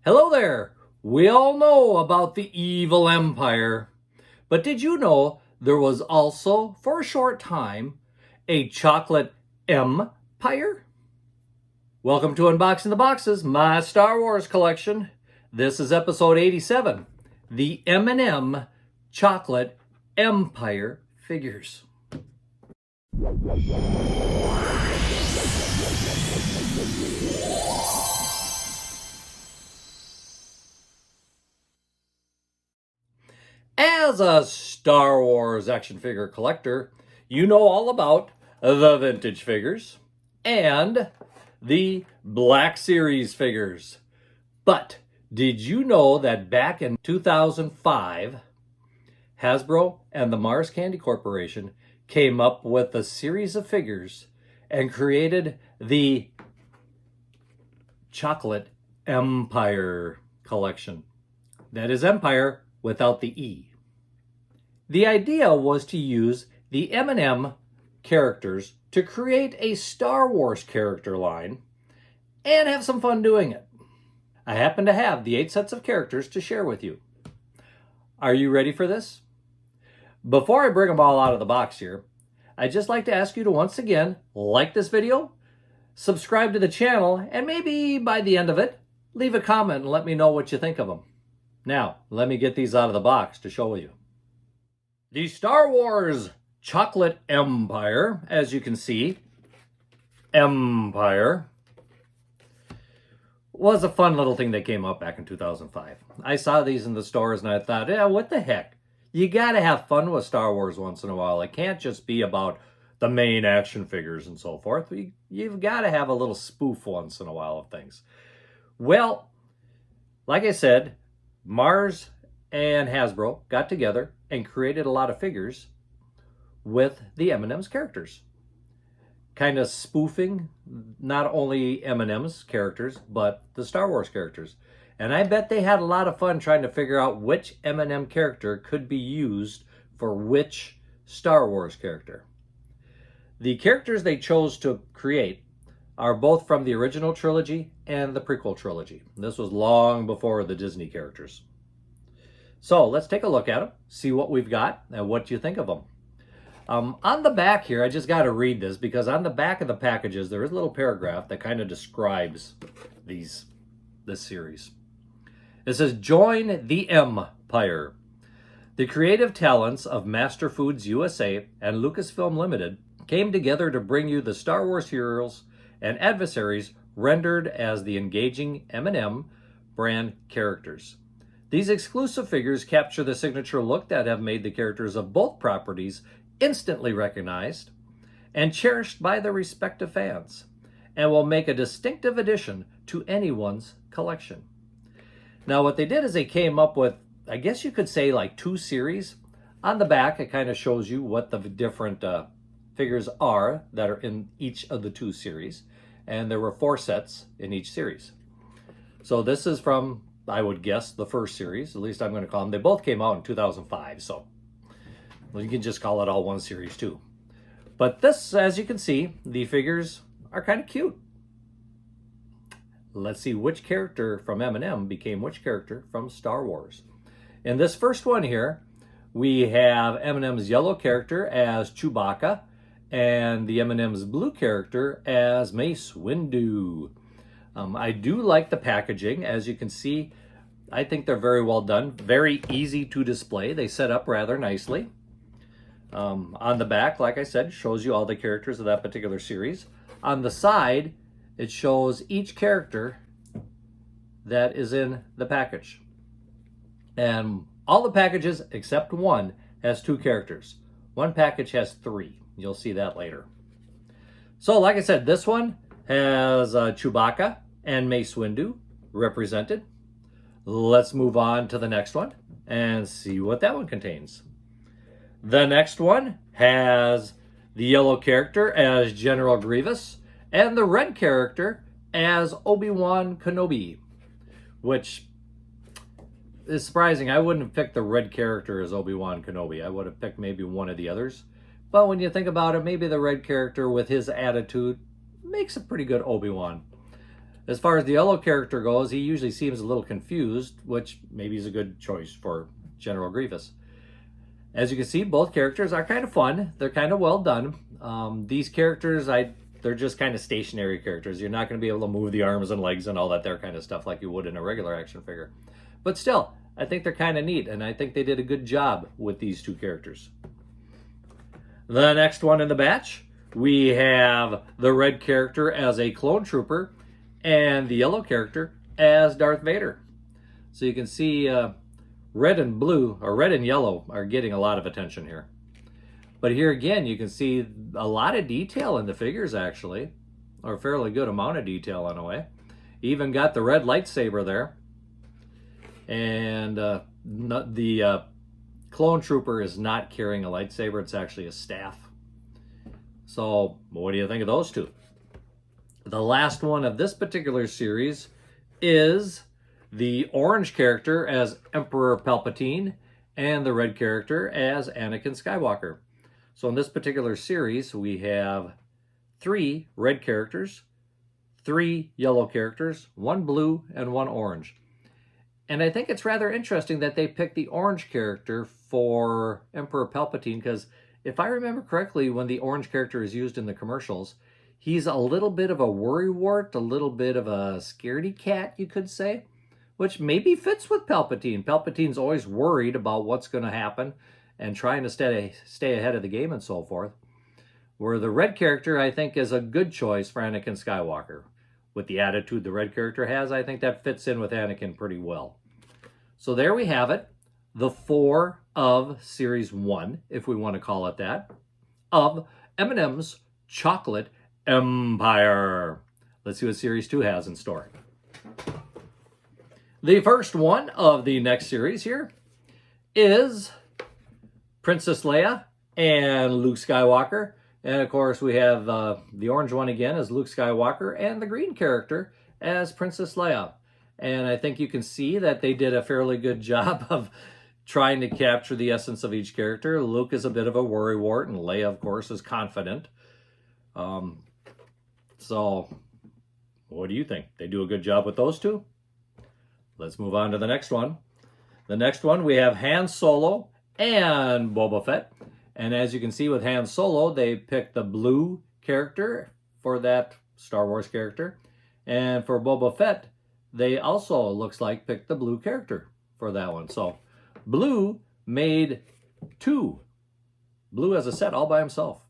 Hello there! We all know about the evil Empire. But did you know there was also, for a short time, a chocolate Empire? Welcome to Unboxing the Boxes, my Star Wars collection. This is episode 87, the M&M Chocolate Empire figures. As a Star Wars action figure collector, you know all about the vintage figures and the Black Series figures. But did you know that back in 2005, Hasbro and the Mars Candy Corporation came up with a series of figures and created the Chocolate Empire collection? That is Empire without the E. The idea was to use the M&M characters to create a Star Wars character line and have some fun doing it. I happen to have the 8 sets of characters to share with you. Are you ready for this? Before I bring them all out of the box here, I'd just like to ask you to once again like this video, subscribe to the channel, and maybe by the end of it, leave a comment and let me know what you think of them. Now, let me get these out of the box to show you. The Star Wars Chocolate Empire, as you can see, Empire, was a fun little thing that came up back in 2005. I saw these in the stores and I thought, yeah, what the heck? You gotta have fun with Star Wars once in a while. It can't just be about the main action figures and so forth. You've gotta have a little spoof once in a while of things. Well, like I said, Mars and Hasbro got together and created a lot of figures with the M&M's characters. Kind of spoofing not only M&M's characters, but the Star Wars characters. And I bet they had a lot of fun trying to figure out which M&M character could be used for which Star Wars character. The characters they chose to create are both from the original trilogy and the prequel trilogy. This was long before the Disney characters. So let's take a look at them, see what we've got, and what you think of them. On the back here, I just got to read this because on the back of the packages, there is a little paragraph that kind of describes this series. It says, "Join the Empire. The creative talents of Master Foods USA and Lucasfilm Limited came together to bring you the Star Wars heroes and adversaries rendered as the engaging M&M brand characters. These exclusive figures capture the signature look that have made the characters of both properties instantly recognized and cherished by their respective fans, and will make a distinctive addition to anyone's collection." Now what they did is they came up with, I guess you could say, like 2 series. On the back, it kind of shows you what the different figures are that are in each of the 2 series. And there were 4 sets in each series. So this is from, I would guess, the first series. At least I'm going to call them. They both came out in 2005. So you can just call it all one series too. But this, as you can see, the figures are kind of cute. Let's see which character from M&M became which character from Star Wars. In this first one here, we have M&M's yellow character as Chewbacca and the M&M's blue character as Mace Windu. I do like the packaging. As you can see, I think they're very well done. Very easy to display. They set up rather nicely. On the back, like I said, shows you all the characters of that particular series. On the side, it shows each character that is in the package. And all the packages except one has 2 characters. One package has 3. You'll see that later. So like I said, this one has Chewbacca and Mace Windu represented. Let's move on to the next one and see what that one contains. The next one has the yellow character as General Grievous and the red character as Obi-Wan Kenobi, which is surprising. I wouldn't have picked the red character as Obi-Wan Kenobi. I would have picked maybe one of the others. But when you think about it, maybe the red character with his attitude makes a pretty good Obi-Wan. As far as the yellow character goes, he usually seems a little confused, which maybe is a good choice for General Grievous. As you can see, both characters are kind of fun. They're kind of well done. These characters, they're just kind of stationary characters. You're not going to be able to move the arms and legs and all that there kind of stuff like you would in a regular action figure. But still, I think they're kind of neat, and I think they did a good job with these two characters. The next one in the batch, we have the red character as a clone trooper and the yellow character as Darth Vader. So you can see red and blue, or red and yellow, are getting a lot of attention here. But here again, you can see a lot of detail in the figures, actually, or a fairly good amount of detail in a way. Even got the red lightsaber there. And the clone trooper is not carrying a lightsaber, it's actually a staff. So, what do you think of those two? The last one of this particular series is the orange character as Emperor Palpatine and the red character as Anakin Skywalker. So in this particular series, we have 3 red characters, 3 yellow characters, 1 blue, and 1 orange. And I think it's rather interesting that they picked the orange character for Emperor Palpatine, because if I remember correctly, when the orange character is used in the commercials, he's a little bit of a worrywart, a little bit of a scaredy cat, you could say, which maybe fits with Palpatine. Palpatine's always worried about what's going to happen and trying to stay ahead of the game and so forth. Where the red character, I think, is a good choice for Anakin Skywalker. With the attitude the red character has, I think that fits in with Anakin pretty well. So there we have it. The 4 of Series 1, if we want to call it that, of M&M's Chocolate Empire. Let's see what Series 2 has in store. The first one of the next series here is Princess Leia and Luke Skywalker. And of course we have the orange one again as Luke Skywalker and the green character as Princess Leia. And I think you can see that they did a fairly good job of trying to capture the essence of each character. Luke is a bit of a worrywart, and Leia, of course, is confident. So, what do you think? They do a good job with those two? Let's move on to the next one. The next one, we have Han Solo and Boba Fett. And as you can see with Han Solo, they picked the blue character for that Star Wars character. And for Boba Fett, they also, looks like, picked the blue character for that one. So, blue made 2. Blue as a set all by himself.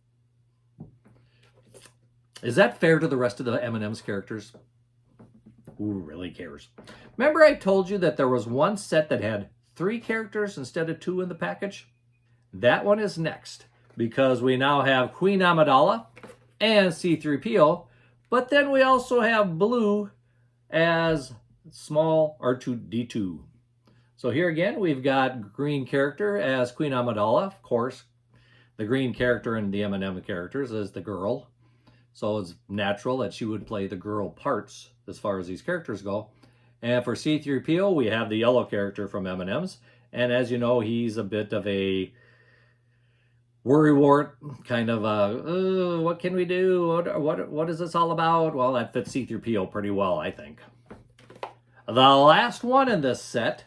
Is that fair to the rest of the M&M's characters? Who really cares? Remember I told you that there was one set that had 3 characters instead of 2 in the package? That one is next, because we now have Queen Amidala and C-3PO, but then we also have blue as small R2-D2. So here again, we've got green character as Queen Amidala. Of course, the green character in the M&M characters is the girl. So it's natural that she would play the girl parts as far as these characters go. And for C-3PO, we have the yellow character from M&M's. And as you know, he's a bit of a worrywart, kind of what can we do? What is this all about? Well, that fits C-3PO pretty well, I think. The last one in this set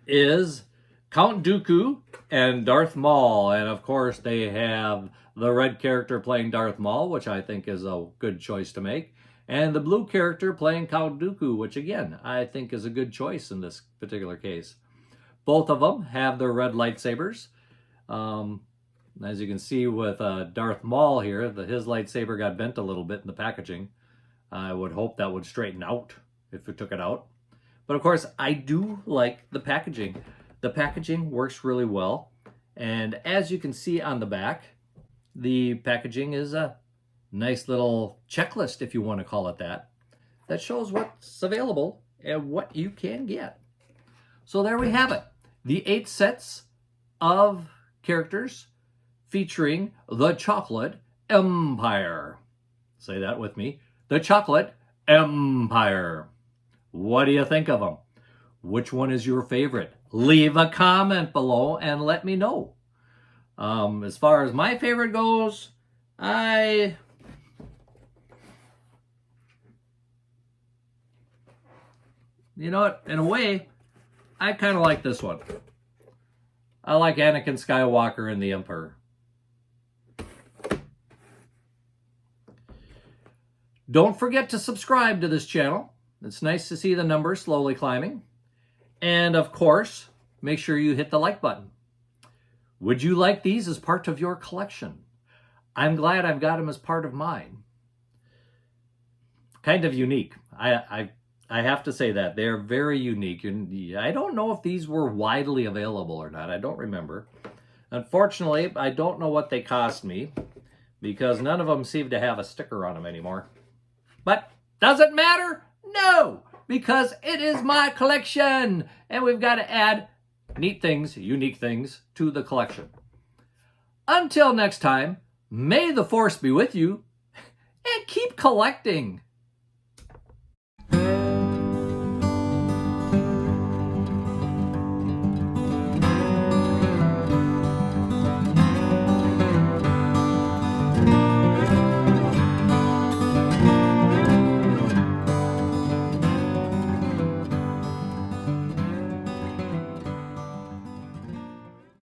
is Count Dooku and Darth Maul. And of course, they have the red character playing Darth Maul, which I think is a good choice to make. And the blue character playing Count Dooku, which again, I think is a good choice in this particular case. Both of them have their red lightsabers. As you can see with Darth Maul here, his lightsaber got bent a little bit in the packaging. I would hope that would straighten out if we took it out. But of course, I do like the packaging. The packaging works really well. And as you can see on the back, the packaging is a nice little checklist, if you want to call it that, that shows what's available and what you can get. So there we have it. The 8 sets of characters featuring the Chocolate Empire. Say that with me. The Chocolate Empire. What do you think of them? Which one is your favorite? Leave a comment below and let me know. As far as my favorite goes, I you know what? In a way, I kind of like this one. I like Anakin Skywalker in the Empire. Don't forget to subscribe to this channel. It's nice to see the numbers slowly climbing. And of course, make sure you hit the like button. Would you like these as part of your collection? I'm glad I've got them as part of mine. Kind of unique. I have to say that. They're very unique. I don't know if these were widely available or not. I don't remember. Unfortunately, I don't know what they cost me because none of them seem to have a sticker on them anymore. But does it matter? No, because it is my collection and we've got to add neat things, unique things to the collection. Until next time, may the Force be with you and keep collecting.